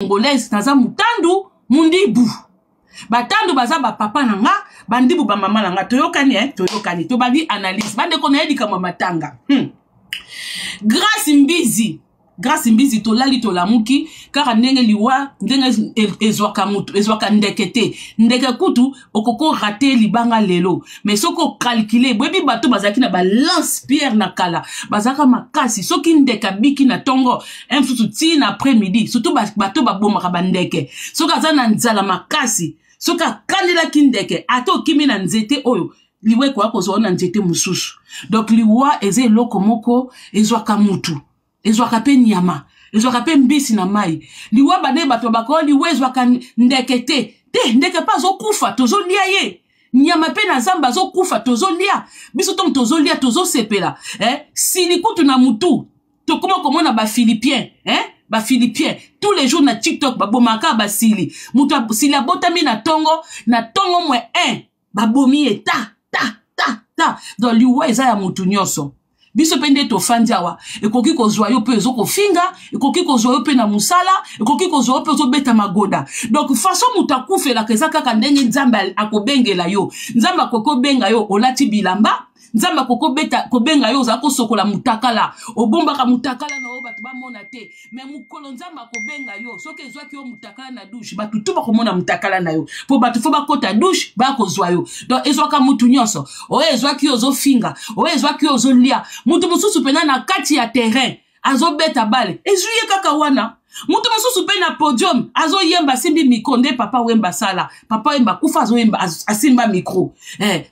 congolaise naza mutandu mundibu batandu baza ba papa nanga bandibu ba mama nanga toyokani toyokani to bandi analyse bande kona yedika matanga grâce mbizi to lali to lamuki kaka ndenge liwa ndenge ezwaka mutu ezwaka ndekete ndeke kutu okoko raté libanga lelo mais soko calculer bwebi bato bazaki na ba lance pierre na kala bazaka makasi soki ndeka biki na tongo msusu tina après midi surtout bato babomaka bandeke soka za na nzala makasi soka kandela kindeke ato kimi na nzete oyo liwe kwa kozwa na nzete mususu donc liwa eze loko moko ezwaka mutu ezwaka pe nyama ezwaka pe mbisi na mai liwa bane bato bako liwe ezwaka ndekete te ndeke pa zo kufa tozo lia ye nyama pe na zamba zo kufa tozo lia biso tom tozo lia tozo sepela sili kutu na mutu to koma komona ba philippien ba philippien tous les jours na TikTok babomaka basili mutu sili abotami na tongo mwe babomi eta ta donc liwa eza ya mutu nyoso biso pende to fandiawa ekoki kozwa yo pe ezoko finga ekoki kozwa yo pe na musala ekoki kozwa yo pe zo beta magoda donc façon mutakufela keza kaka ndenge nzamba akobengela yo nzamba kokobenga yo olati bilamba nzamba kobenga yo zako sokola mutakala obombaka mutakala na oba tubamona te mais mukolo nzamba kobenga yo soki ezwaki yo mutakala na douche batu tuba komona mutakala na yo po batu fo bakota douche ba kozwa yo donc ezwaka mutu nyonso o ezwaki yo zo finga o ezwaki yo zo lia mutu mususu pena na kati ya terrain azo beta bale ezuye kaka wana mutu mususu pe na podium azo yemba simbi micro nde papa wemba sala papa wemba kufa azo yemba asimba micro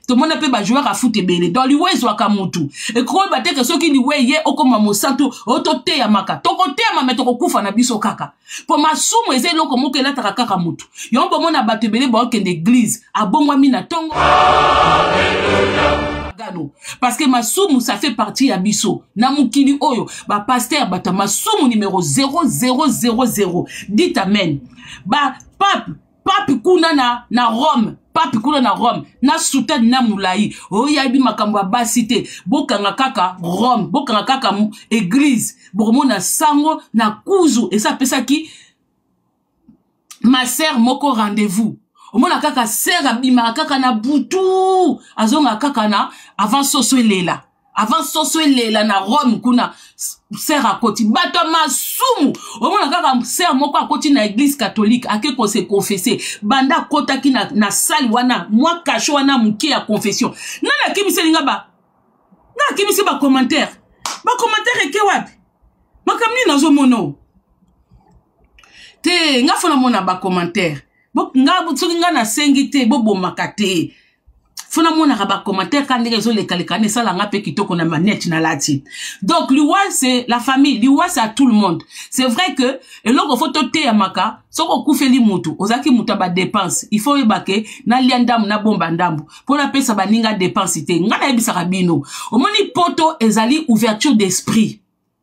to mona pe ba joueur a foot ebele dans liwe ezwaka mutu e ko ba te ke soki liwe ye okoma mosantu otote ya maka tokote ya mameto kokufa na biso kaka po masumu eze loko moko elataka kaka mutu yombo mona bato ebele ba okende église abongwa mina tongo parce que masumu ça fait partie ya biso na mukili oyo ba pasteur bata masumu numéro 0000 dites amen ba pape kuna na Rome pape kuna na Rome na soutane na mulai oyabi makambo basité bokanga kaka Rome bokanga kaka église bomona sango na kuzu et ça pesa ki ma sœur moko rendez-vous omona kaka sera bima kaka na butu azonga kaka na avant soso lela na Rome kuna sera koti bato masumu omona kaka sera moko akoti na église catholique akeko se confesser banda kota ki na salle wana moi cacho wana muki ya confession nana kimise linga ba na kimise ba commentaire eke wapi makamni nazo mono te nga fona mona ba commentaire nga na sengi te bobo makate fona mona ba commentaire quand les les kalekane sala nga pe kitoko na manette na lati donc liwa c'est la famille liwa c'est à tout le monde c'est vrai que eloko photo te ya maka soko kufeli mutu ozaki mutu ba dépense il faut ebake na liandam na bomba ndambu pona pesa baninga dépense te nga na ebisa kabino omoni poto ezali ouverture d'esprit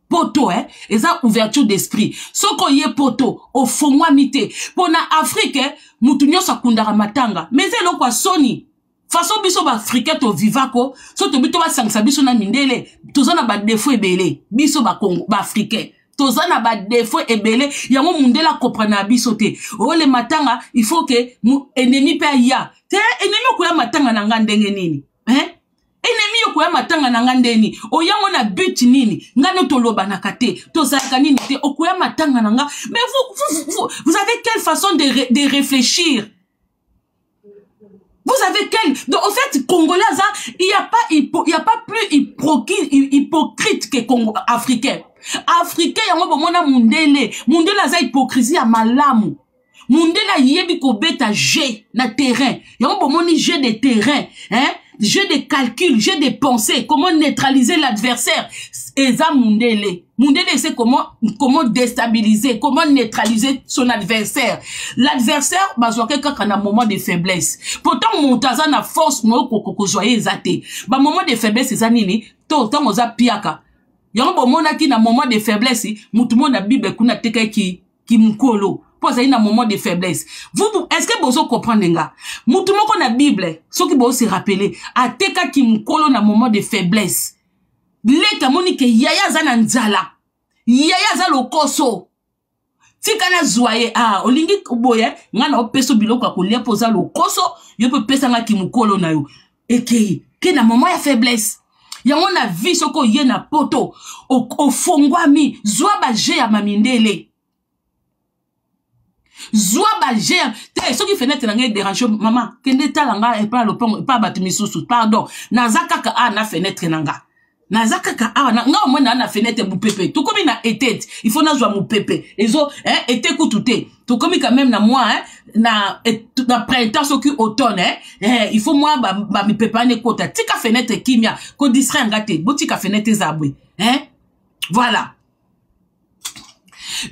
poto eza ouverture d'esprit soko ye poto au fongwa mité pona Afrique mutu nyoso akundaka matanga mais eloko soni façon biso ba africain to vivako so to bito ba sangisa biso na mindele tozana ba défaut ebele biso ba Congo ba africain tozana ba défaut ebele yango mundela comprendre biso te o le matanga il faut que ennemi pe ya te ennemi ko ya matanga na ngandenge nini ennemi yo koya matanga na ngandeni oyango na but nini ngano toloba na kate tozalaka nini te okoya matanga na nga mais vous avez quelle façon de réfléchir vous avez quelle donc en fait congolais il y a pas plus hypocrite que Congo africain yango bomona mundele za hypocrisie ya malamu mundela yebi ko beta jeu na terrain yango bomoni jeu de terrain jeu de calcul, jeu de pensée, comment neutraliser l'adversaire. Eza mundele. Mundele c'est comment déstabiliser, comment neutraliser son adversaire. L'adversaire, bazoake kaka na moment de faiblesse. Pourtant, montaza na force, mo koko joye ezate. Ba moment de faiblesse, eza nini? To, oza piaka. Yango mona ki na moment de faiblesse, mutu mona bible kuna teke ki mukolo. Pose na moment de faiblesse. Vous est-ce que vous comprenez nga? Mutu moko na Bible, ce qui vous se rappeler, ateka ki mukolo na moment de faiblesse. Leka moni ke yaya za na nzala. Yaya za lokoso. tika na zoye olingi boye ngana opeso biloko akolia poza lokoso yo pe pesa nga kimukolo na yo ekei ke na moment ya faiblesse yango na vie soko ye na poto ofongwami zwa baje ya mamindele zwa baje te soki fenêtre na ngai dérange mama kende tala nga e pa lopongo pa batu misusu pardon nazaka ka na fenêtre na nga nazaka ka nga omona na fenêtre mupepe to komi na etete il faut na zwa mupepe ezo été kutute to komi quand même na moi na printemps soki automne il faut moi ba mi pepane kota tika fenêtre kimia ko distraire ngate botika fenêtre zabwe voilà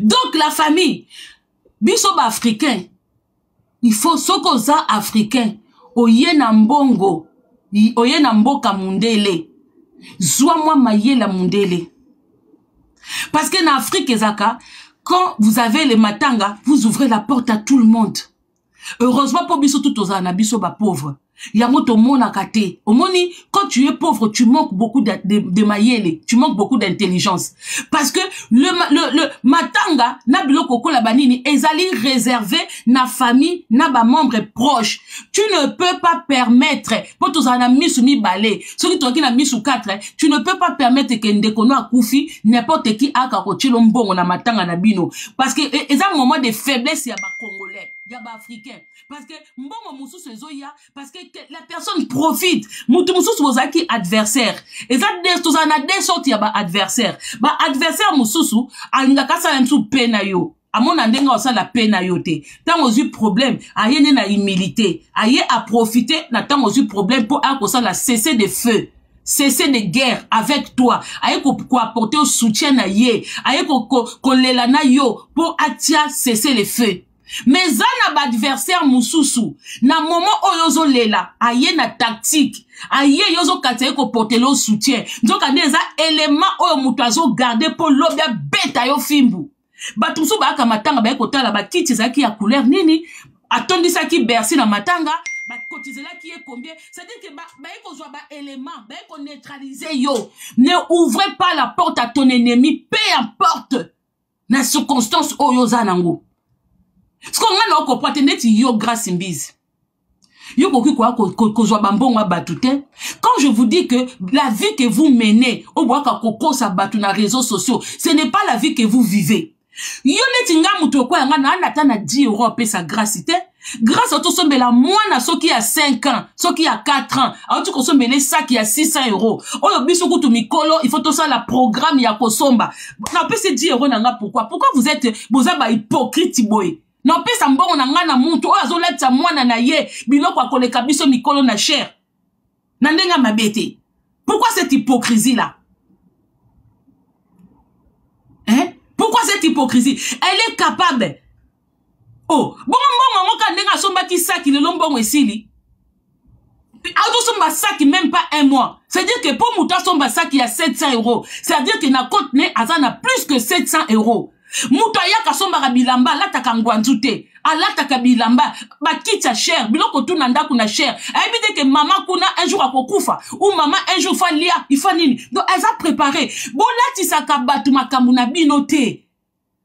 donc la famille biso ba africain il faut soko za africain oye na mbongo oye na mboka mundele zwa moi mayela mundele parce que en Afrique ezaka quand vous avez les matanga vous ouvrez la porte à tout le monde heureusement pour biso tout ozana biso ba pauvre yango to mona kate omoni quand tu es pauvre tu manques beaucoup de mayele tu manques beaucoup d'intelligence parce que le matanga na biloko kola banini ezali réservé na famille na ba membre proche tu ne peux pas permettre pour tous na misu mi balé soki to ki na misu 4 tu ne peux pas permettre que ndeko no akufi n'importe qui aka ko tshilo mbongo na matanga na bino parce que eza un moment de faiblesse ya ba congolais ya ba africain parce que mbongo mususu ezoya parce que la personne profite mutu mususu bozaki adversaire eza tozana des sortes ya ba adversaire mususu alingaka sala msu pena yo amona ndenga osala pena yo te tango ozu problème ayene na humilité aye a profiter na tango ozu problème pour akosala cesser de feu cesser de guerre avec toi aye ko apporter au soutien na ye aye ko lela na yo pour atia cesser le feu mais zana ba adversaire mususu na moment oyozo lela aye na tactique aye yozo kate ko porter le soutien donc aneza élément oyo mutu azo garder pour lobia beta yo fimbu batu musu ba kamatanga ba ekotala ba kiti zaki ya couleur nini atondisa ki bersi na matanga ba kotizela ki e combien c'est à dire que ba ekozwa ba élément ba eko neutraliser yo ne ouvrez pas la porte à ton ennemi peu importe na circonstance oyo zanango. Ce qu'on a encore net yo grâce mbizi. Yo koki kwa kozwa bambongo batute. Quand je vous dis que la vie que vous menez au bois koko sa batu na réseaux sociaux, ce n'est pas la vie que vous vivez. Yo neti nga muto kwa nga na atana 10 € pe sa gracité. Grâce à tout ce la moine soki a 5 ans, soki a 4 ans, a tu consommer les sacs qui a 600 €. Oyo biso kutu mikolo, il faut tout ça la programme ya kosomba. Na pe se 10 € nanga pourquoi? Pourquoi vous êtes bozaba hypocrite boy? Non pesa mbongo na ngana muntu oyo azoleta mwana na ye biloko akoleka biso mikolo na cher na ndenga mabete. Pourquoi cette hypocrisie là? Pourquoi cette hypocrisie? Elle est capable. Oh, bongo ngoka ndenga somba ki saki le lombongo esili. Auto somba saki même pas un mois. C'est-à-dire que pour muta somba saki ya 700 €. C'est-à-dire que na compte ne azana plus que 700 €. Muto ayaka somba bilamba lataka ngwanzu te alataka bilamba bakitsa cher biloko tu na ndaku na cher ayebite que maman kuna un jour akokufa ou maman un jour fa lia il faut nini donc elle a préparé bolatisaka batu makambu na bino te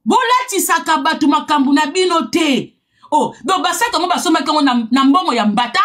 bolatisaka batu makambu na bino te oh donc basaka ngo basoma kango na mbongo ya mbata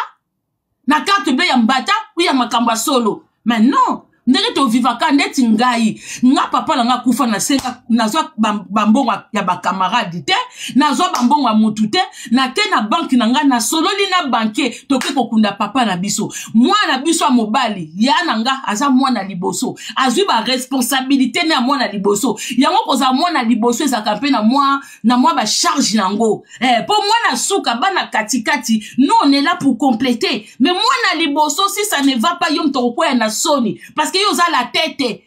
na carte bleue ya mbata ou ya makambu ya solo mais non ndenge to vivaka neti ngai nga papa la nga kufa na senga nazwa bambongo ya ba camarade te nazwa bambongo ya mutu te na te na banki na nga na sololi na banquier toke kokunda papa na biso mwana biso mobali ya na nga aza mwana liboso azwi ba responsabilité na mwana liboso yango koza mwana liboso ezaka mpe na moi ba charge nango pour mwana suka bana katikati nous on est là pour compléter mais mwana liboso si ça ne va pas yom to ko na soni parce que yoza la tête,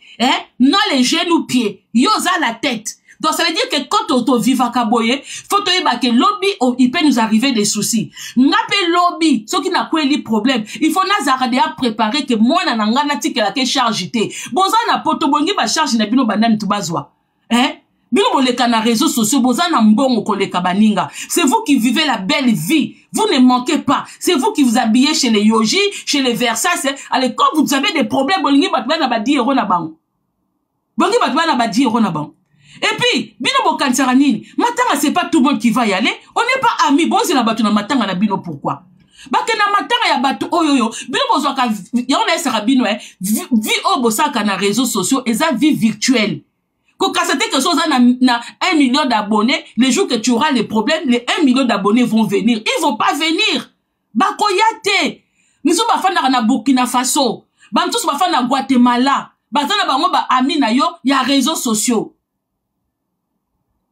non les genoux pieds, yoza la tête. Donc ça veut dire que quand on vit à Kaboye, faut que lobby, il peut nous arriver des soucis. N'appelle lobby, ce qui n'a pas eu problème. Il faut nazarder à préparer que moi n'anga n'a tique la que charge té. Boza na poto bongi ba charge na bino banane tu bazwa. Bino boleka na réseaux sociaux, boza na mbongo koleka baninga. C'est vous qui vivez la belle vie. Vous ne manquez pas. C'est vous qui vous habillez chez les Yoji, chez les Versace. Allez, quand vous avez des problèmes, bolingi batouba na ba 10 € na bango. Bongi batouba na ba 10 € na bango. Et puis, bino bokansara nini, matanga c'est pas tout le monde qui va y aller. On n'est pas amis. Bon, c'est la bateau na matanga na bino pourquoi? Bake na matanga ya bateau oyoyo, bino bozwaka ya on esara bino vie obosaka na réseaux sociaux et ça vie virtuelle. Quand c'est quelque chose na 1 million d'abonnés, les jours que tu auras les problèmes, les 1 million d'abonnés vont venir. Ils vont pas venir. Bakoyate. Nous sommes bafana na Burkina Faso. Tous bafana na Guatemala. Bazana bango ba ami na yo, il y a réseaux sociaux.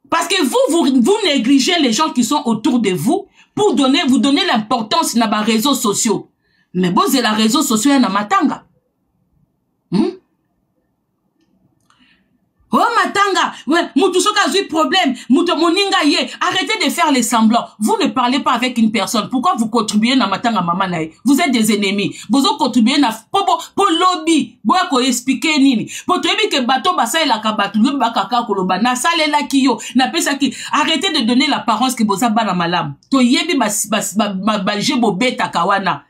Parce que vous négligez les gens qui sont autour de vous pour vous donner l'importance dans les réseaux sociaux. Mais bon, c'est la réseau sociaux na matanga. Oh matanga, ouais, moutou soka zui problème, moutou moninga ye, arrêtez de faire les semblants. Vous ne parlez pas avec une personne. Pourquoi vous contribuez na matanga mama nae? Vous êtes des ennemis. Vous contribuez na pour lobby. Boya ko expliquer nini. Pour trebi que bateau basa la kabatu, le bakaka koloba na sale la kiyo, na pesa ki. Arrêtez de donner l'apparence que boza bana malam. To yebi balje bo beta kawana.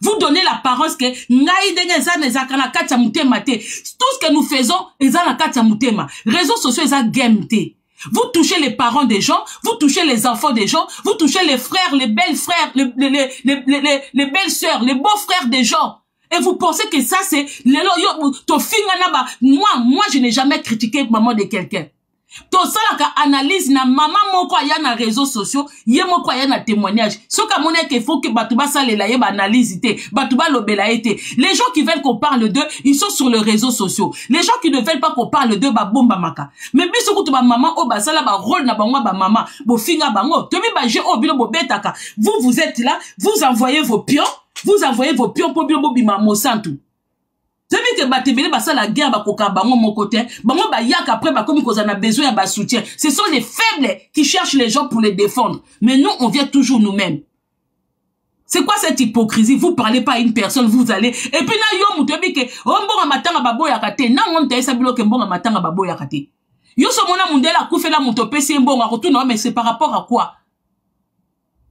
Vous donnez l'apparence que tout ce que nous faisons est dans la réseaux sociaux est dans game. Vous touchez les parents des gens, vous touchez les enfants des gens, vous touchez les frères, les belles frères, les belles sœurs, les beaux frères des gens. Et vous pensez que ça c'est moi je n'ai jamais critiqué maman de quelqu'un. Tout ça la analyse na maman moko ya na réseaux sociaux, yé moko ya na témoignage. Ce que mon est qu'il faut que batuba ça les la analyse té, batuba lobela été. Les gens qui veulent qu'on parle d'eux, ils sont sur les réseaux sociaux. Les gens qui ne veulent pas qu'on parle d'eux, ba bomba maka. Mais biso ko ba maman o ba sala ba rôle na bango ba maman, bo finga bango. Tobi ba je o bilo bo betaka. Vous êtes là, vous envoyez vos pions pour bilo bo bima mosantu. C'est bien que batebele basa la guerre bakoka bango mon côté, bango ba yak après ba comme qu'on a besoin de soutien. Ce sont les faibles qui cherchent les gens pour les défendre. Mais nous on vient toujours nous-mêmes. C'est quoi cette hypocrisie? Vous parlez pas à une personne, vous allez et puis na yo mutebi ke mbonga matanga babo yakate na ngonte sabilo ke mbonga matanga babo yakate. Yo so mona mundela kufela mutopesi mbonga kotuna mais c'est par rapport à quoi?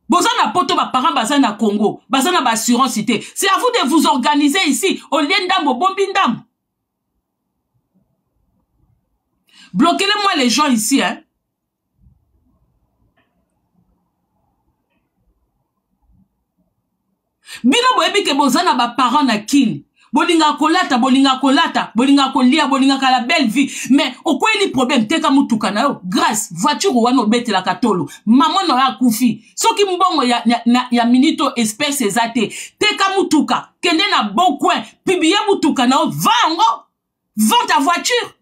Bozana poto ba parents bazana Congo, bazana ba assurance cité. C'est à vous de vous organiser ici au liendam au bombindam. Bloquez-le-moi les gens ici hein. Bino boyebi ke bozana ba parents na kin. Bolinga kolata, bolinga kolia, bolinga kala belle vie. Mais, au quoi il y a problème, teka mutuka na yo, grâce, voiture ou ano bete la katolo, maman no ya koufi. So ki mbongo ya minito espèce ezate, teka mutuka, kende na bon coin, pibiye mutuka na yo, vends ta voiture.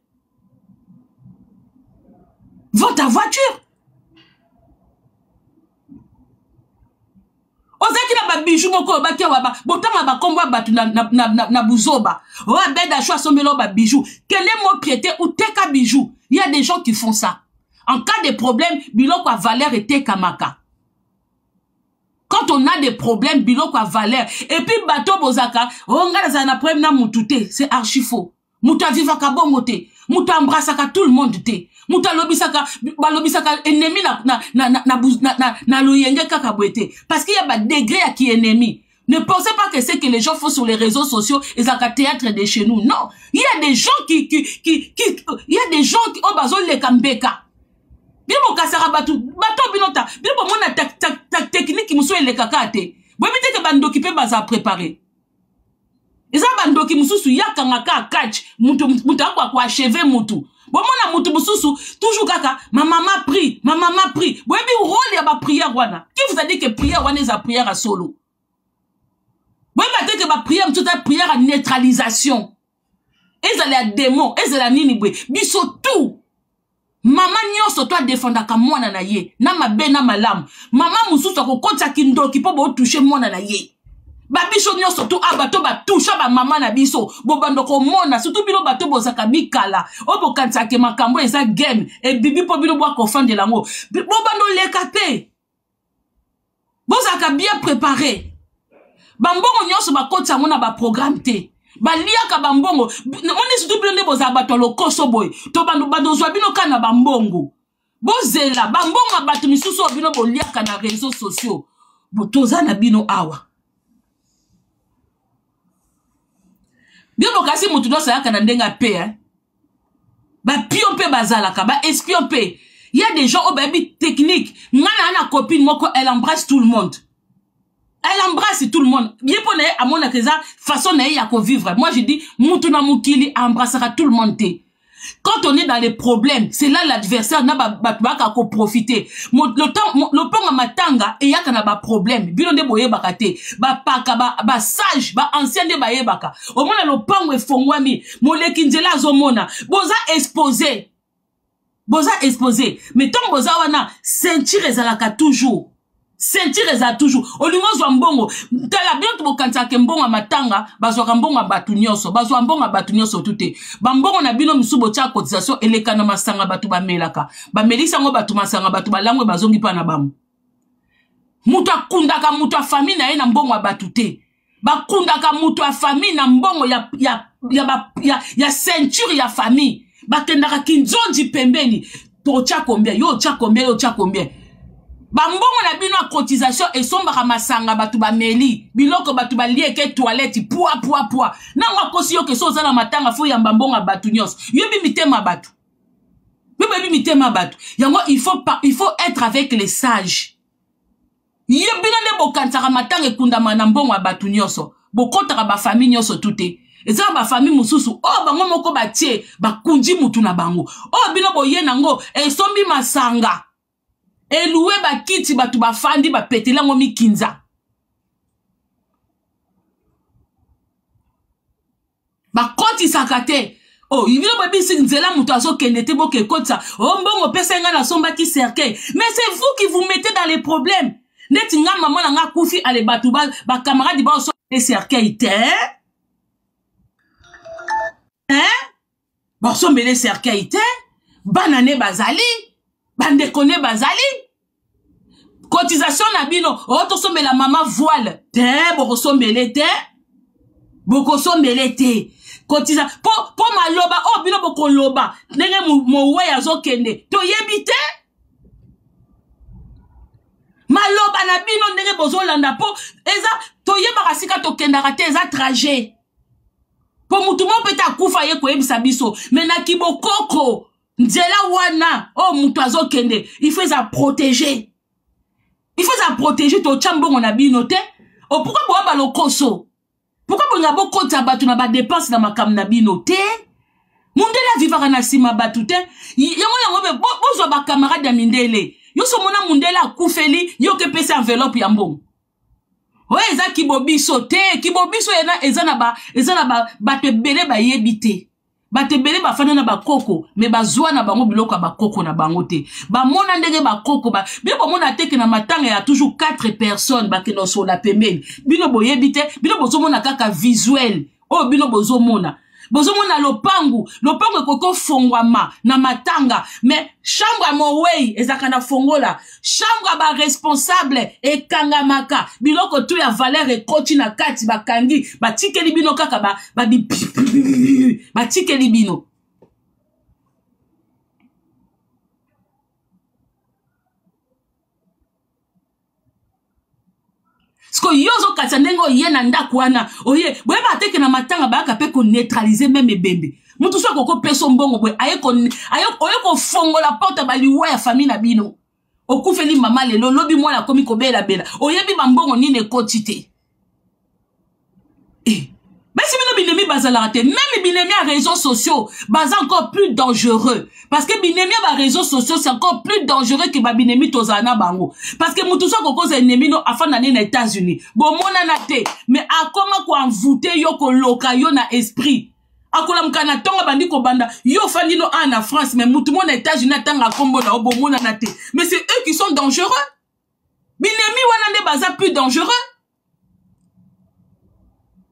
Vends ta voiture. Ozaki na ba bijou moko bakia waba botanga ba kombo batu na buzoba wa beda choix sombelo ba bijou quel est mon piété ou teka bijou. Il y a des gens qui font ça en cas de problème biloko a valeur et teka maka. Quand on a des problèmes biloko a valeur et puis bato bozaka ngala za na problème na mutute c'est archi faux. Muta vivaka bongote muta embrassaka tout le monde te muta lobisaka ennemi na loyenge kaka boete parce qu'il y a ba degré à qui ennemi. Ne pensez pas que c'est que les gens font sur les réseaux sociaux et ça théâtre de chez nous. Non, il y a des gens il y a des gens qui ont besoin de kambeka. Bien mon kasara bato binota bien bon mona ta technique qui muso ele kakate. Bo bite ke bando occupé baza préparer. Eza bandoki mususu yakanga ka catch mutu kwa achever mutu bomona mutu mususu toujours kaka ma maman prie boyebi rôle ya ba prière wana qui vous a dit que prière wana eza prière à solo boyebi te que ba prière mutu ta prière à neutralisation ezala ya démon ezala nini bwe biso tout maman nyonso to défendaka mwana na ye na mabe na malamu maman mususu akokotsa kindoki po bo toucher mwana na ye. Babiso nyo surtout abato ba toucha ba maman na biso bobando ko mona surtout bino bato bozaka bikala obo kanisa ke makambo eza game et bibi po bino bwa ko fande lango bobando lekate bozaka bien préparé bambongo nyoso bakotsa mona ba programme te baliaka bambongo moni surtout bino boza bato lokoso boy to bando zwa bino kana bambongo bozela bambongo bato misusu bino boliaka na réseaux sociaux botoza na bino awa. Bien bokasi mutu do sayaka na ndenga pe hein. ba pion pe bazalaka, ba espion pe. Il y a des gens au baby technique. Ngana copine moko, elle embrasse tout le monde. Elle embrasse tout le monde. Bien pour à mon façon à vivre. Moi je dis, Moutuna Moukili embrassera tout le monde. Quand on est dans les problèmes, c'est là l'adversaire n'a pas profiter. Le pont à matanga et y'a n'a pas problème. Bilon de boye bakate, ba paka ba sage, ba ancien de baye baka. Au moins le pont est fongwami, molekinzela zomona. Boza exposé. Boza exposé. Mais tant boza wana sentir ezalaka toujours. Sentir eza toujours. Olingo zwa mbongo. Tala bien to bokanta ke mbongo matanga, bazwa mbongo batu nyonso, bazwa mbongo batu nyonso tute. Ba mbongo na bino misubo tia cotisation eleka na masanga batu ba melaka. Ba melisa ngo batu masanga batu balangwe bazongi pa na bamu. Mutu akundaka mutu a famille na ye na mbongo batu te. Ba kundaka mutu a famille na mbongo ya ceinture ya famille. Ba kendaka kinzonji pembeni. To tia combien? Yo tia combien? Yo tia combien? Bambongo na bino a cotisation et sombaka masanga batu ba meli biloko batu ba lieke toilette poa nanga kosi yo ke so za na matanga fo ya mbambonga batu nyos yebi mitema batu yango il faut être avec les sages yebi na bokantaka matanga ekundama na mbongo batu nyoso bokotaka ba famille nyoso tuté eza ba famille mususu oh bango moko batie bakunji mutu na bango oh bino boye nango esombi masanga eloué ba kiti batu ba fandi ba petela ngo mikinza ba koti sakate oh yivilo ba bisi nzela mutu azo kendete boke kotsa oh mbongo pesa nga na somba ki cercueil mais c'est vous qui vous mettez dans les problèmes neti nga maman nga kufi ale batu ba camarade ba so cercueil te ba so mbele cercueil te banane bazali bande kone bazali cotisation na bino to sombe la maman voile te boko sombele te cotisation po maloba bino boko loba ndenge mowe azokende to yebite maloba na bino ndenge bozolanda po eza to yebaka sika to kendaka te eza trajet po mutu mo peta kufa ye ko yebisa biso mais na kibokoko nzela wana mutu azokende il faut ça protéger to chambongo na bino te pourquoi boa ba lokoso pourquoi bonga bokota batu na ba dépense na makam na bino te mundela vivaka na sima batu te yango be bozo ba camarade ya mindele yo so mona mundela akufeli yo ke pesa enveloppe ya mbongo eza kibobiso te kibobiso eza na ba batu bele ba yebite batebele bafana na bakoko me bazwa na bango biloko bakoko na bango te ba mona ndenge bakoko ba bino mona teke na matanga ya toujours 4 personnes bakeno so la pembeni bino boyebite bino bozomona kaka visuel bino bozomona lopangu ekoko fongwama na matanga mais chambre à mowei ezaka na fongola chambre ba responsable ekangamaka biloko tu ya valeur ekoti na kati bakangi batikeli bino kaka batikeli bino Sko yozo kata ndengo yena ndaku wana oye boye ba teke na matanga ba ka pe ko neutraliser même ebembe mutu so koko peso mbongo boye ayeko fongola porte ba liwa ya famille na bino okufeli mama lelo lobi mwana komi ko bela oyebi ba mbongo nine kotite mais si bino binemi bazala te même binemi à réseaux sociaux baza encore plus dangereux parce que binemi à réseaux sociaux c'est encore plus dangereux que ba binemi tozana bango parce que mutu so koko za ennemi no afana na États-Unis bon mona na te mais akoma ko envoûter yo ko loka yo na esprit akola mkana tonga bandi ko banda yo fandi no en France mais mutu mona États-Unis tanga kombo na bon mona na te mais c'est eux qui sont dangereux binemi wana ne baza plus dangereux.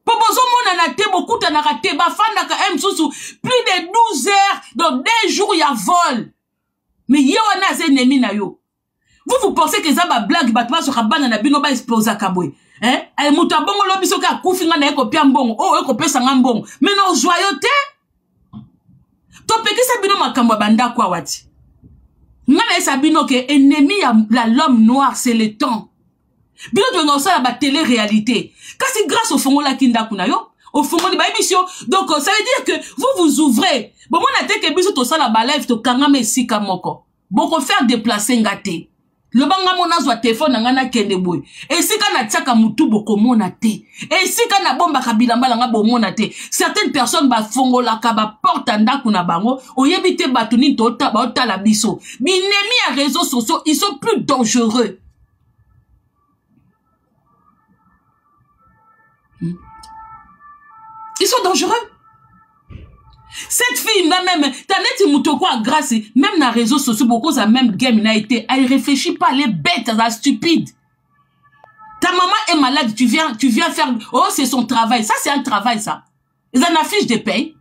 Popozo mona na te bokuta na rate bafanda ka plus de 12 heures dans 2 jours ya vol mais yo wana ze ennemi na yo vous pensez que ça ba blague batwa so kabana na bino ba exploser kabwe ay muta bongo lobi so ka kufinga na eko pia mbongo eko pesa nga mbongo mais no joyeux te to pekisa bino makambo banda kwa wati ngana esa bino ke ennemi ya l'homme noir c'est le temps. Bino de non ça ba télé-réalité. Kasi grâce au fongo la kinda kuna yo, au fond de babisio. Donc ça veut dire que vous ouvrez. Bon moi na te que biso to sala ba live to kangama esika moko. Bon ko faire déplacer ngate. Le banga mona zwa téléphone ngana kende boy. Esika na tsaka mutu boko mona te. Esika na bomba kabila mbala nga bo mona te. Certaines personnes ba fongola ka ba porte ndaku na bango, oyebite batuni to ta ba ta la biso. Binemi à réseaux sociaux, ils sont plus dangereux. Ils sont dangereux. Cette fille, même, t'as net moutoko à grâce, même dans les réseaux sociaux, beaucoup ça même game n'a été, elle réfléchit pas, elle est bête, elle est stupide. Ta maman est malade, tu viens faire, oh, c'est son travail. Ça, c'est un travail, ça. Ils en affichent des payes.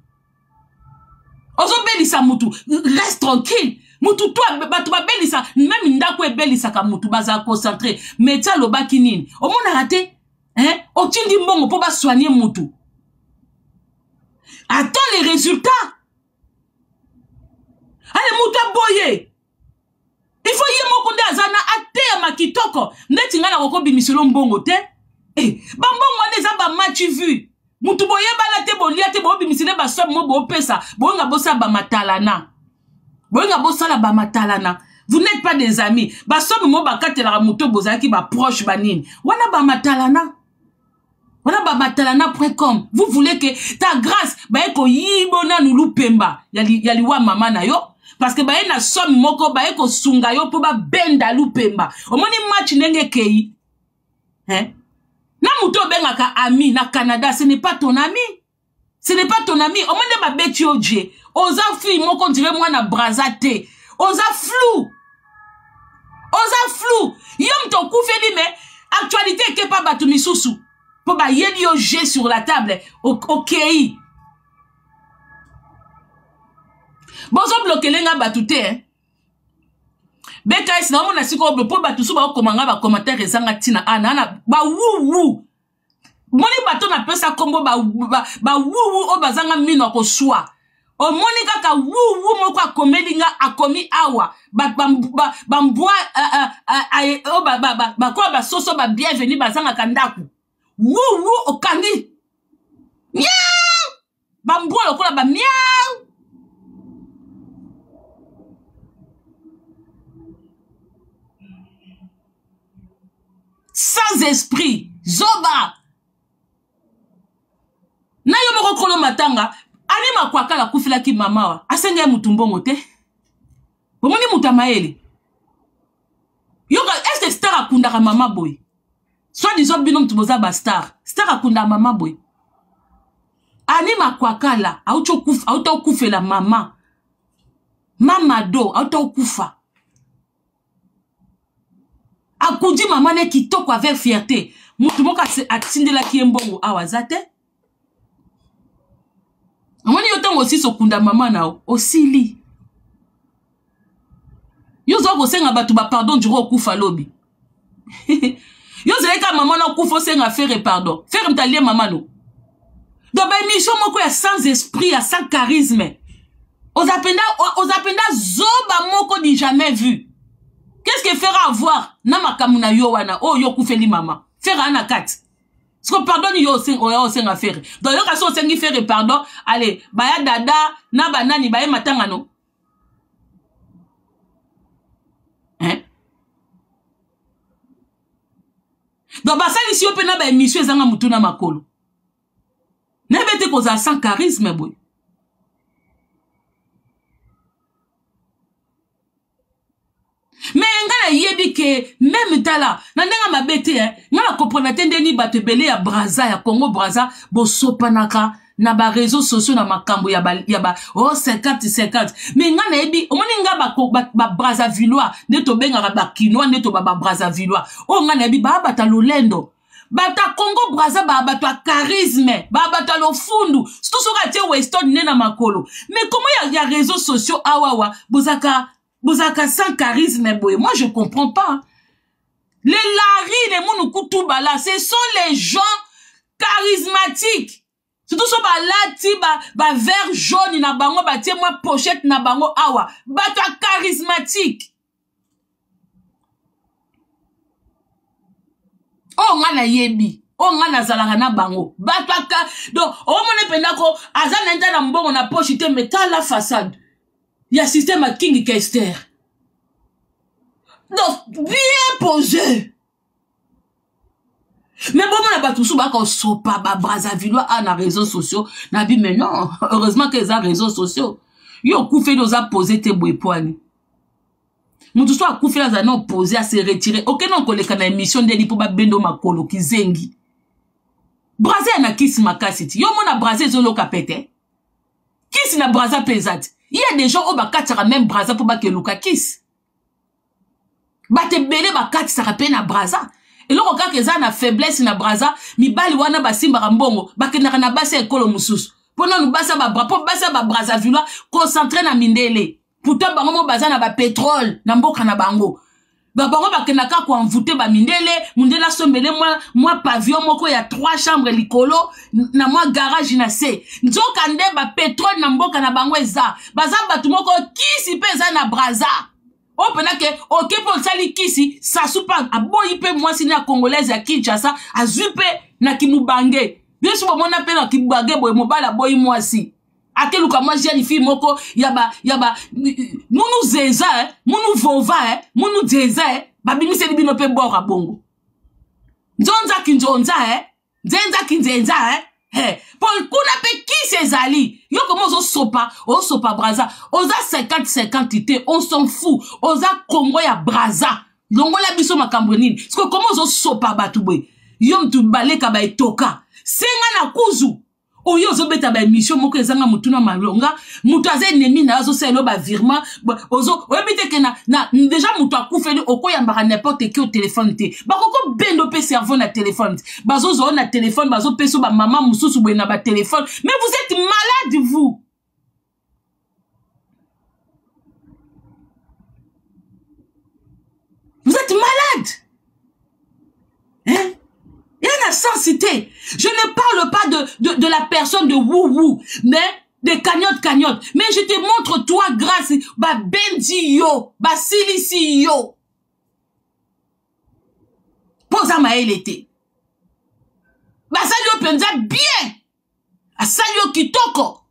Ozo belisa moutou, reste tranquille. Moutou, toi, tu vas belisa, même ndako est belisa ka moutou, baza concentré. Mais t'as le bakinin. Au monde a raté, hein, au tindi mbongo, pour pas soigner moutou. Attends les résultats. Allez, mouta boye. Il faut y mokonde azana ate ya makitoko. Neti ngana koko bimiselo mbongo te. Eh, bambongo ane za ba match vu. Moutou boye bala te bolia te bo bimisele ba sob mo bo pesa. Bo nga bosa ba matalana. Bo nga bosa la ba matalana. Vous n'êtes pas des amis. Ba sob mo ba katela mouto bozaki ba proche banine. Wana ba matalana. Voilà babatalana.com. Vous voulez que ta grâce baeko yibona nulu pemba yaliwa mama na yo parce que bae na somme moko baeko sunga yo po ba benda lu pemba. Omoni match nenge kei. Hein? Na muto benga ka ami na Canada, ce n'est pas ton ami. Ce n'est pas ton ami. Omoni ba beti oje. Oza fille moko dire moi na brazate. Oza flou. Oza flou. Yom to koufeli me actualité ke pa batu misusu. Pour ba yedi yo jet sur la table ok. Bozo bloquer lenga batute hein. Beka isi na mona siko pour batu su ba komanga ba commentaire ezanga tina ana ba wu. Moni bato na pesa kombo ba wu o bazanga mino ko swa. O moni kaka wu moko akomelinga akomi awa ba mbwa o ba ko ba soso ba bienvenue bazanga kandaku. Wou okandi. Miaou. Bambo lokola ba miaou. Sans esprit. Zoba. Na yo moko kolo matanga. Anima kwa kala kufila ki mamawa. Asenge mutumbongo te. Bomoni mutamaeli. Yoka est-ce que star akundaka mama boy? Soit disons binom tuboza ba star. Star akunda mama boy. Anima kwa kala. Auto kufe la mama. Mama do. Auto kufa. Akundi mama ne kitoko avec fierté. Mutu moka atinde la kiembongo awazate. Amani yotango aussi sokunda mama na osili. Yozo ko senga batu ba pardon duro kufa lobi. Yo zeleka maman na kufa senga faire pardon. Faire mtalie maman no. Donc ba émission moko ya sans esprit, ya sans charisme. Ozapenda zoba moko ni jamais vu. Qu'est-ce que fera avoir na makamuna yo wana oh yo kufeli mama. Faire ana kat. Ce que pardon yo senga faire. Donc yo kaso sengi faire pardon, allez, baya dada na banani baye matanga no. Hein? Donc basali si yo pena ba émission ezanga mutuna makolo. Nebete koza sans charisme boy. Mais ngana yebi ke même tala na ndenga mabete hein ngana comprendre tende ni batebele ya Braza ya Congo Braza bo sopanaka na ba réseaux sociaux na makambo ya ba oh 50 mais ngana yebi omoni nga ba Brazzavillois neto benga ba kinois neto ba Brazzavillois oh ngana yebi ba bata lolendo bata Congo Braza ba bata charisme ba bata lo fundu tout soka tie Weston nena makolo mais comment ya réseaux sociaux awawa bozaka sans charisme boy. Moi je comprends pas. Les Larry, les Mounoukoutouba là, ce sont les gens charismatiques. Surtout so ba vert jaune na bango ba tie moi pochette na bango awa. Bata charismatique. Oh ngana yebi. nga nazalaka na bango bataka donc omone pendako azana nta na mbongo na poche te mais ta la façade ya système à King Kester donc bien posé mais bon on a pas tout sous ba ko sopa ba Brazzaville a na réseaux sociaux na bi mais non heureusement que les réseaux sociaux yo koufe nous a posé te boepoani mutu so akufi la za non posé à se retirer aucun non koleka na émission de li po ba bendo makolo kizengi Brazza na kisi makasiti yo mona Brazza zolo kapete kisi na Brazza pesate il y a des gens au bakatara même Brazza pour ba keluka kisi ba te belé ba kati sa rapé na Brazza et loko ka keza na faiblesse na Brazza mibali wana basimba mbongo bakendaka na basa ekolo mususu pona nu basa ba bra po basa ba Brazzaville concentré na mindele pourtant bango mo baza na ba pétrole na mboka na bango ba bango bakendaka ko envoûter ba mindele mundela sombele moi pavillon moko ya 3 chambres likolo na moi garage na se nzoka nde ba pétrole na mboka na bango eza baza batu moko kisi peza na Brazza o pena ke ok pour sali kisi ça soupa aboyi pe moi sini ya congolaise ya Kinshasa azupe na kimubange bien sûr mona pe na kimubange boy mobala boy moi si akeluka moi jeune fille moko yaba munu zeza munu vova munu zeza babimisi libino pe bora bongo nzonza kinzonza nzenza kinzenza Paul kuna pe qui sezali yo comment on sopa Brazza oza 50-50 ité on s'en fout oza Congo ya Brazza longola biso makambo nini parce que comment on sopa batubwe yo mtu baleka ba etoka senga na kuzu oyo zo beta ba émission moko ezanga mutuna malonga mutu aze ennemi na zo selo ba virement ozo oyebite ke na déjà mutu akufeli okoyambaka n'importe qui au téléphone te bakoko bendo pe cerveau na téléphone bazo zo na téléphone bazo peso ba maman mususu bwe na ba téléphone mais vous êtes malade vous êtes malade hein. Il y a la sensité. Je ne parle pas de la personne de wou-wou, mais de cagnotte. Mais je te montre toi grâce, ba bendi yo, ba silisi yo. Posa ma elete. Ba salio penza bien. A salio kitoko.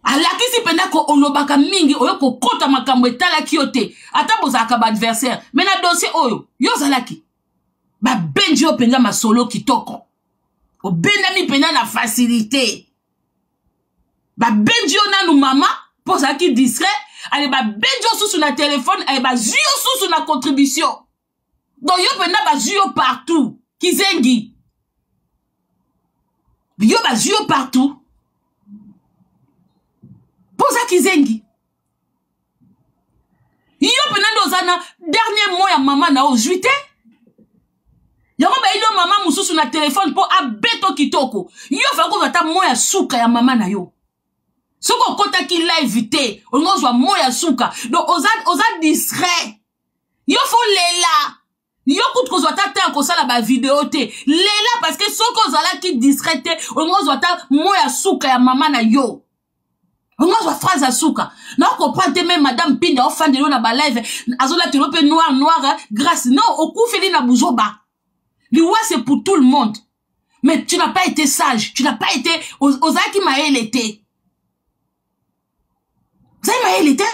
Alaki si penda ko olobaka mingi oyo ko kota makambo etala kiote. Ata bozaka ba adversaire. Mais na dossier oyo, yo zalaki. Ba benji yo penza masolo kitoko. O benami penza na facilité. Ba benji yo nanu mama, posa ki discret, ale ba benji yo sous na téléphone, ale ba zuyo sous na contribution. Donc yo penza ba zuyo partout. Kizengi. Yo ba zuyo partout. Posa kizengi. Yo penza dozana dernier mot ya mama na o juité. Yango ba ilo mama mususu na téléphone po abeto kitoko. Yo fa ko vata moya suka ya mama na yo. Soko kota ki live te, onozwa moya suka. Donc oza discret. Yo fo lela. Yo kout ko zwa ta ko sala ba vidéo te. Lela parce que soko zala ki discret te, onozwa ta moya suka ya mama na yo. Onozwa phrase à suka. Na comprendre même madame Pinda o fan de na ba live. Azola te lope noir grâce. Non, au koufeli na buzoba. L'Iwa c'est pour tout le monde. Mais tu n'as pas été sage. Tu n'as pas été... Ozaki Maël était. Zay Maël était.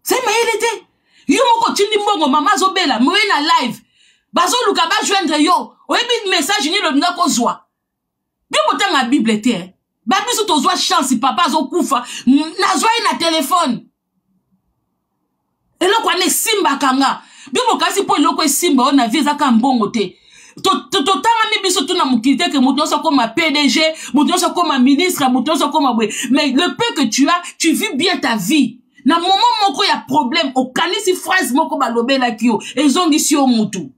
Zay Maël était. Yo moko tindi mbongo mama zobela. Mwe na live. Bazo luka ba joindre yo. Oyebi message ni lo nga kozwa. Bien botan la Bible était. Babi sou tozwa chance papa zo kufa. Na zwa na téléphone. Elo kwa ne simba kanga. Bimo kasi po loko simba on a visa ka mbongo te. Totanga mi biso tuna mukite que mutu so comme PDG, mutu so comme ministre, mutu so comme mais le peu que tu as, tu vis bien ta vie. Na moment moko ya problème, o kanisi phrase moko ba lobela kio, ezongi si o mutu.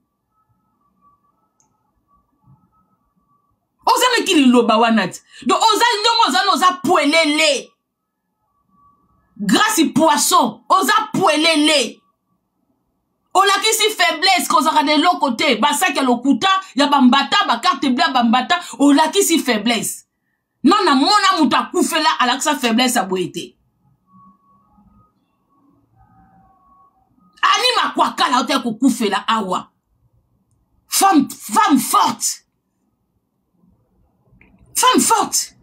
Ozana ki loba wanat. Donc oza poelele. Grâce poisson, oza poelele. Ola ki si faiblesse kozaka de l'autre côté, basaki ya lokuta, ya bambata, ba carte blanche bambata, ola ki si faiblesse. Non na mona muta koufela ala ki sa faiblesse a boete. Ani ma kwakala ote ko koufela awa. Femme forte. Femme forte.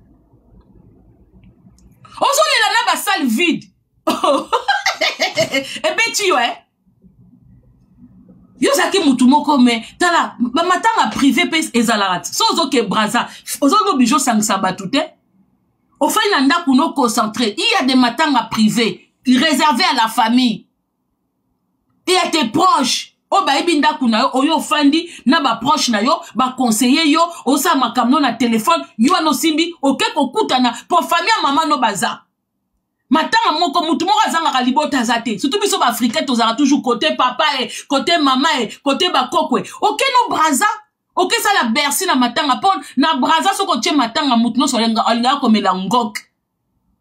Aujourd'hui, il a une salle vide. Et ben tu vois, yo zaki mutumoko me tala matanga privé pes ezalarat so ozoke braza ozono bijo sangisa batute au fait nanda kuno concentré il y a des matanga privés réservés à la famille et à tes proches o ba ibinda kuna yo oyo fandi na ba proche na yo ba conseiller yo osa makamno na téléphone yo no simbi oke kokutana pour famille maman no baza. Matanga moko mutu moko azanga kalibota zate surtout biso ba africain tozara toujours côté papa et côté maman et côté ba kokwe OK no braza OK ça la bercy na matanga pon na braza soko tie matanga mutu no solenga olinga komela ngok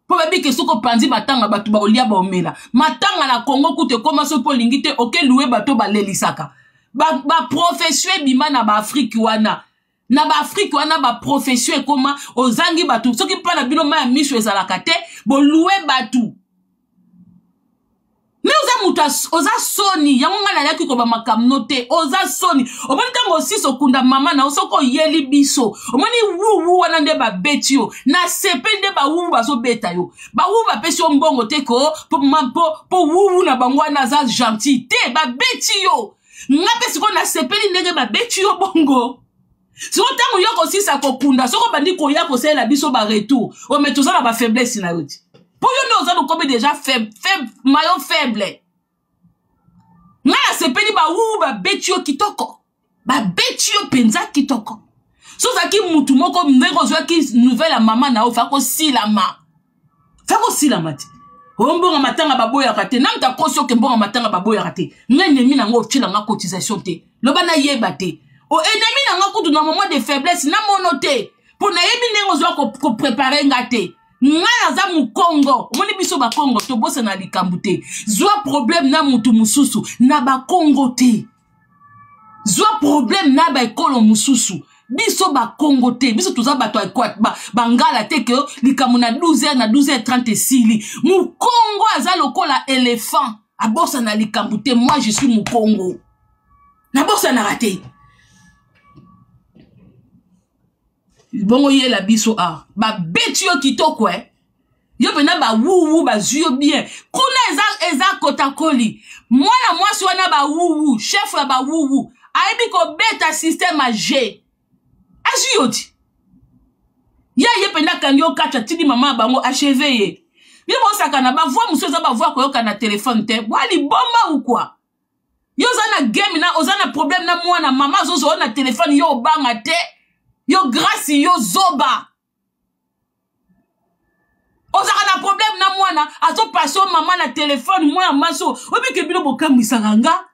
po babi ke soko panzi matanga batu ba olia ba omela matanga na Congo kute koma so po lingite OK loué bato ba lelisaka ba profession bima na ba Afrique wana na ba Afrique wana ba profession koma ozangi batu soki pa na bino ma miso ezalaka te bo loué batu mais oza muta oza soni yango ngana yaki ko ba makamnote oza soni omoni tango aussi sokunda mama na osoko yeli biso omoni wu wana nde ba betio na sepe nde ba wu ba so beta yo ba wu ba pesi mbongo te ko po wu na bango na za gentil te ba betio ngape siko na sepe ndenge ba betio bongo. Si on t'a yoko aussi ça kokunda, soko bandi ko yako c'est la biso ba retour. O mais tout ça na ba faiblesse na yoti. Pour yo nous comme déjà faible, maillon faible. Na se peli ba wu ba betio kitoko. Ba betio penza kitoko. So ça ki mutu moko mbego zo ki nouvelle à maman na o fa ko silama. Fa ko silama ti. O mbonga matanga baboya kate, na mta koso ke mbonga matanga baboya kate. Ngene mi na ngo tshila nga cotisation te. Loba na yeba te. O ennemi na nga kutu na moment de faiblesse na monote pour na yemi nengo zo ko préparer ngate nga za mu Congo omoni biso ba Congo to bosa na likambu te zwa problème na mutu mususu na ba Congo te zwa problème na ba ekolo mususu biso ba Congo te biso tuza bato ekwat ba ngala te ke likambu na 12h na 12h30 sili mu Congo aza lokola éléphant a bosa na likambu te moi je suis mu Congo na bosa na raté. Bongo ye la biso a ba betio kitoko yo pena ba wu ba zuyo bien kuna eza kotakoli mwana mwasi wana ba wu chef la ba wu aibi ko beta système a G azuyoti ye pena kanyo kacha tidi mama bango achevé ye bo saka na ba voix muso za ba voix ko yoka na téléphone te wali bomba ou quoi yo za na game na ozana problème na mwana mama zo na téléphone yo banga te. Yo grâce yo zoba. Ozaka na problème na mwana azo passo maman na téléphone moi maso obi ke bilo bokambisa nga.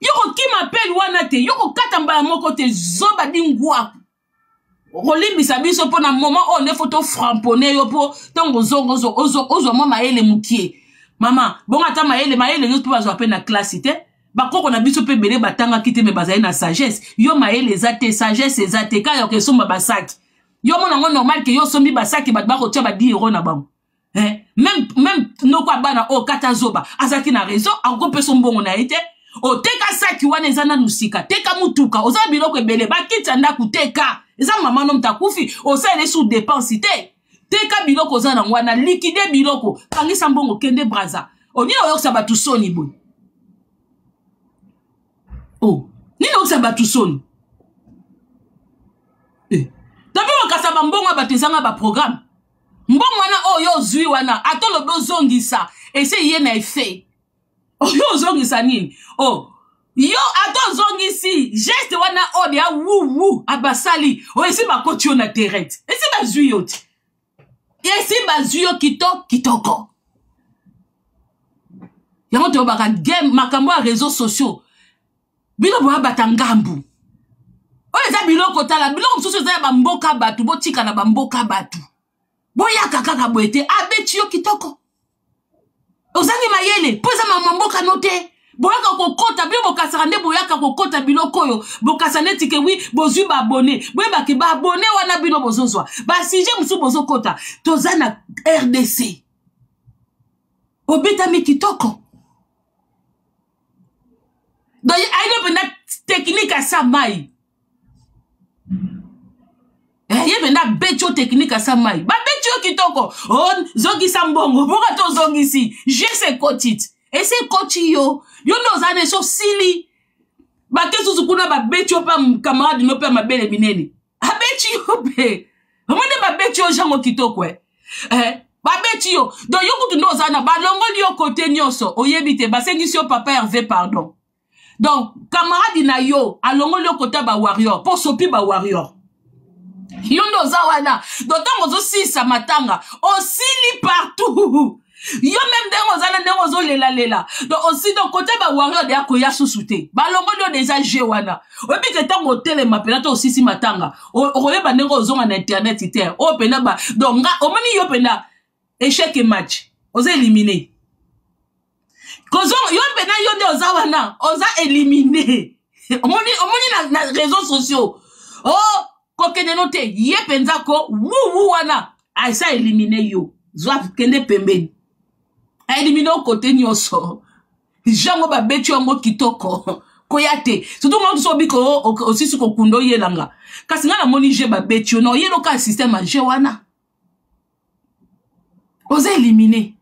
Yo ko ki m'appelle wana te yo ko katamba moko te zoba dingwa. Olimbisa biso pona moment on est photo framponné yo po tango ozo mama ele mukie. Mama bonga ta maele yo to bazo apena classe te. Bakoko na biso pe bele batanga kite me bazali na sagesse yo maele ezate sagesse ezate ka yo ke somba basaki yo mona ngo normal ke yo sombi basaki bat bako tia ba 10 € na bango même no kwa bana o kata zoba azaki na raison ako pe sombongo na ite o teka saki wana ezana musika teka mutuka oza biloko ebele bakita ndaku teka eza mama no mtakufi o sa ele sous dépense teka biloko za na wana liquide biloko kangisa mbongo kende braza oni oyo sa batu soni boy. Oh, ni no sa batu soni. Tabi wakasa mbongo batezanga ba programme. Mbongo wana oyo zui wana atolo bozongisa ese ye na effet. Oyo zongisa nini? Oh, yo ato zongisi geste wana odi ya wu abasali. O esi makoti yo na terrain. Esi ba zui yo ti. Esi ba zui yo kitoko. Yango te obaka game makambo ya réseaux sociaux. Bilo boya batangambu. Oye za biloko tala biloko msusu za ba mboka batu botika na ba mboka batu. Boya kaka boete abeti yo kitoko. Ozangi mayele poza mama mboka note. Boya kokota bilo bokasaka nde boya kokota biloko yo. Bokasa neti ke wi bozui ba abonné. Boya ba ke ba abonné wana bilo bozozwa. Ba sije msu bozokota. Tozana RDC. Obeta mi kitoko. Donc, il y a une technique à ça, maï. Yebena betcho technique à sa maille. Ba betcho kitoko. On zongi sambongo. Borato zongi si. J'ai ses cotit. Et c'est koti yo. Yo no zane so sili. Ba kesu sukuna ba betcho pa camarade no pa mabele bineni. A betcho pe. Omone ba betcho jango kitoko ba betcho. Donc yo kutu no zana ba longo yo côté nyoso. Oyebite ba sengi yo papa Hervé pardon. Donc camarade na yo alongo yo côté ba warrior. Pour sopi ba warrior. Yondo zawana. D'autant mozo si sa matanga. Osili partout. Yo même dengo zana dengo zo lela. Donc aussi donc côté ba warrior de akoya susute. Ba longo yo déjà jewana. Obi ke tango tele mapela to aussi si matanga. Oye ba dengo zonga na internet iter. O pena ba donc nga omoni yo pena échec et match. Oza éliminer. Kozo yo pena yo de ozawana. Oza éliminer. Omoni na réseaux sociaux. Oh kokene note ye penza ko wu wana aisa éliminer yo zwa kende pembeni a éliminer au côté nyoso jango ba beti yango kitoko koyate surtout mo so biko aussi su ko kundo yelanga kasi ngana moni je ba beti no yelo ka système je wana oza éliminer.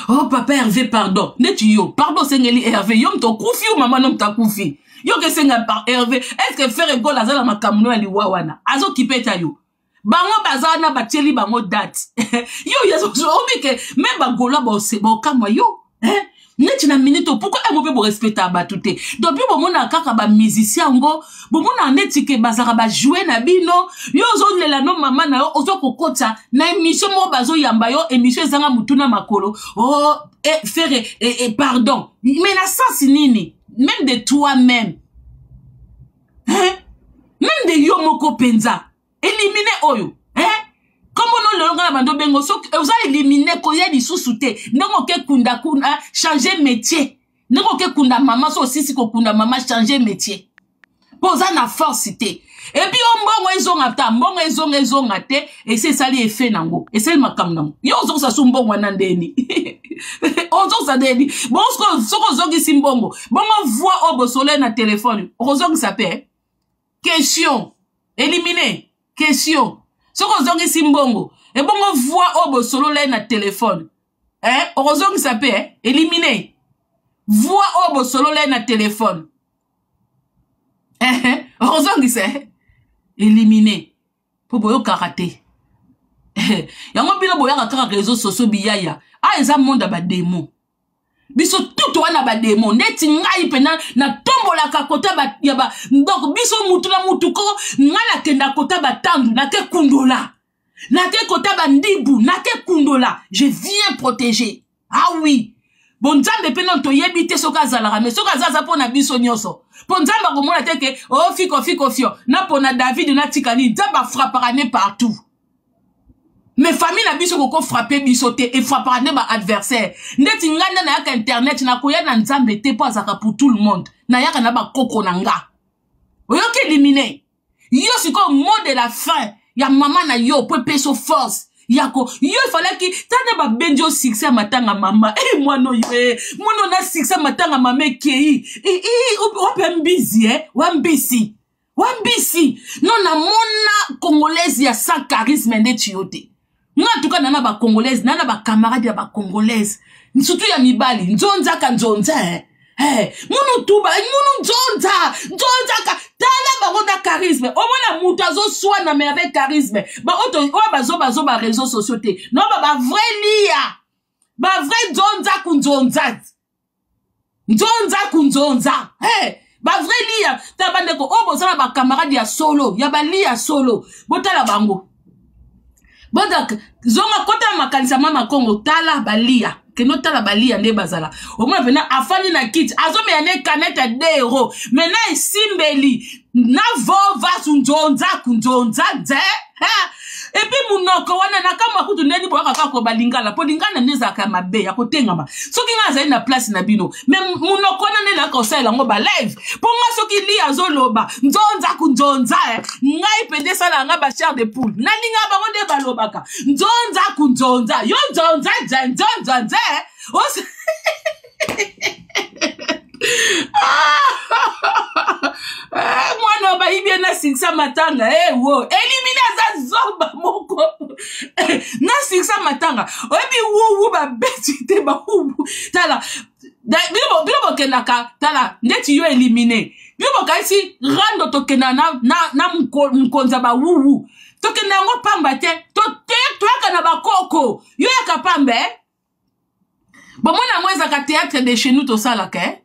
Oh papa Hervé pardon netu yo pardon sengeli Hervé yo mto kufi ou maman no mta kufi. Yo que senga par Hervé, est-ce que faire école azala makamuno ya liwawana azo kipeta yo bango bazana batieli bango date yo yeso obi ke même bagola ba sebo kamwa yo neti na minute pourquoi e mope bo respecter abatute depuis bo mona kaka ba musicien ngo bo mona neti ke bazara ba jouer na bino yo zo lela no mama na yo ozo kokota na émission mo bazo yamba yo émission ezanga mutuna makolo oh faire pardon mais na sens nini. Même de toi-même. Même de Yomoko Penza. Éliminer Oyo. Comment on le regarde dans Bengo, vous avez éliminé Koya di sous-souté. N'engo ke kunda changer métier. N'engo ke kunda maman, so aussi si kunda maman changer métier. Posa na forcité. Et puis on mbongo ezonga te et c'est ça les effets nango. Et c'est le makam nango. Yo zo sa sumbongo nandeni. Ozo sa deni. Bon soko zogi simbongo. Bongo voix au soleil na téléphone. Ozo qui s'appelle question. Éliminer. Question. Soko zogi simbongo. Et bongo voix au soleil na téléphone. Ozo qui s'appelle éliminer. Voix au soleil na téléphone. Ozo qui c'est éliminer. Pour boyo karaté. Yango bino boya kaka réseaux sociaux biyaya. Ah, eza monde ba démon. Biso tout wana ba démon. Neti ngai pena na tombola ka kota ba yaba. Donc biso mutu na mutu ko ngala kenda kota ba tandu na te kundola. Na te kota ba ndibu na te kundola. Je viens protéger. Ah oui. Bon nzambe pena to yebite soka zalaka mais soka zaza pona biso nyoso. Bon nzamba ko mona te ke oh fiko fio. Na pona David na tikani nzamba frappera ne partout. Mes familles na biso koko frapper bisoté et frapper ne ba adversaire. Ndeti nganda na yaka internet na koya na nzambe te pas zaka pour tout le monde. Na yaka na ba koko nanga. Oyoke éliminer. Yo siko mot de la fin. Ya maman na yo peut peso force. Yako yo il fallait que tane ba benjo succès matanga mama. Moi no na succès matanga mama kei. Wambisi wambisi. Wambisi. Non na mona congolaise ya sans charisme ndeti yote. Nga tuka nana ba congolaise, nana ba camarade ya ba congolaise. Surtout ya mibali, nzonza ka nzonza munu tuba, munu nzonza ka tala ba ronda charisme. O mona mutu azo swana mais avec charisme. Ba oto o bazo ba réseaux sociaux te. Non ba vrai lia. Ba vrai nzonza ku nzonza. Nzonza ku nzonza. Ba vrai lia. Ta bande ko o bozana ba camarade ya solo, ya ba lia solo. Botala bango. Bodak zonga kota makanisa mama Kongo tala balia keno tala balia nde bazala omona pena afani na kit azome ya ne kaneta €2 mena isimbeli na vova sunjonza kunjonza nze et puis munoko wana na kama kutu ndeni boka kako balingala po lingana neza ka mabe ya kotengama soki nga za na place na bino mais munoko wana ne la kosela ngo ba live po nga soki li azoloba nzonza kunjonza ngai pende sala nga ba chair de poule na linga ba nde balobaka nzonza kunjonza yo nzonza nzonza mwana ba ibia na siksa matanga wo éliminer za zoba moko na siksa matanga oyebi wu ba betite ba wu tala bilo kenaka tala ndeti yo éliminer bilo kaisi rando tokena na mkonza ba wu tokena ngo pamba te to kana ba koko yo ya pambe bon mona mweza ka théâtre de chez nous to sala ke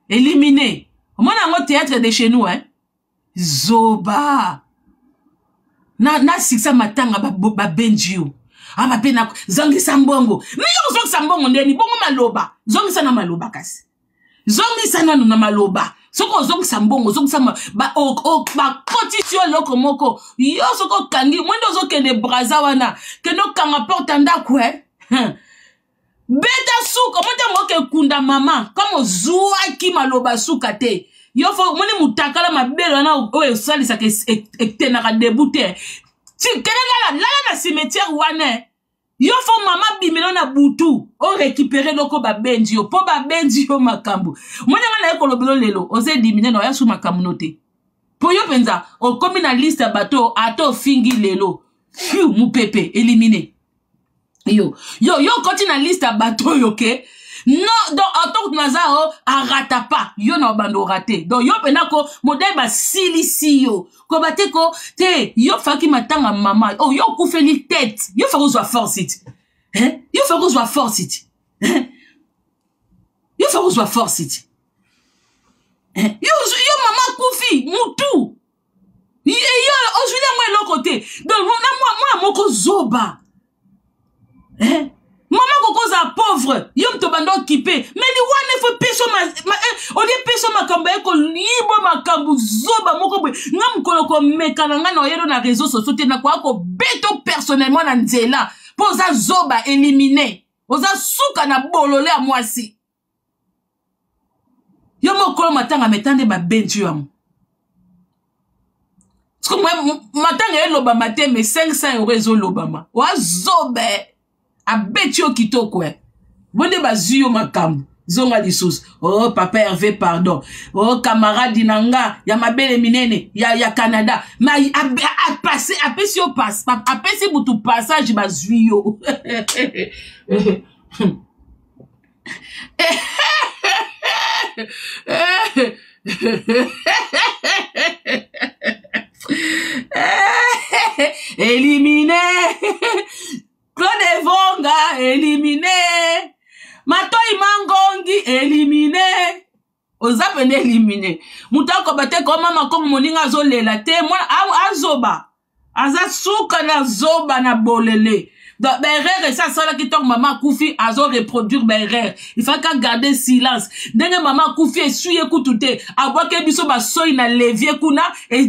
éliminer mona ngo théâtre de chez nous zoba na siksa matanga ba benjio aba pena zongi sambongo miyo zongi sambongo ndeni bongo maloba zongi sana maloba kasi zongi sana na maloba soko zongi sambongo zongi sama ba compétition loko moko yo soko kangi mwendo zo kende braza wana keno kanga porta ndako beta suka mote moke kunda mama comme zuwa ki maloba suka te yo fo moni mutakala mabelo na o salisa ke ekte na débouter ti kelela la cimetière wana yo fo mama bimelo na butu o récupérer loko ba benji yo po ba benji yo makambu moni ngana ekolobelo lelo o se dimine na ya su makambu note po yo penza o komi na liste bato ato fingi lelo fiu mu pepe éliminer yo continue na liste à bateau yo ke non donc autant nazao a rata pas yo na bando raté donc yo penako modèle ba silisi yo ko bateko te yo faki matanga mama oh yo kufeli tête yo fa kozwa force it yo fa kozwa force it yo fa kozwa force it yo mama kufi mutu yo aujourd'hui moi l'autre côté donc moi moko zoba maman kokoza pauvre yo mto bando occupé mais ni wane fo peso on dit peso makambo eko libo makambo zoba moko bwe ngam koloko mekana ngana oyelo na réseaux sociaux te na kwa ko beto personnellement na nzela poza zoba éliminer oza suka na bolole a mwasi yo mokolo matanga metande ba benju am parce que moi matanga eloba maté mais 500 € lobama wa zobe a betio kitoko bonde bazuyo makambu zonga lisusu oh papa Hervé pardon oh camarade nanga ya mabele minene ya Canada mais a passé a pesi au passe a pesi butu passage bazuyo éliminé Claude Vonga éliminé Matoi Mangongi éliminé Ozapene éliminé Mutako bate ko mama ko moninga zolela te mwana azoba aza suka na zoba na bolele donc berere ça sala ki tok mama kufi azo reproduire berere il faut qu'à garder silence ndenge mama kufi essuyer kutute aboke biso ba soyi na levier kuna et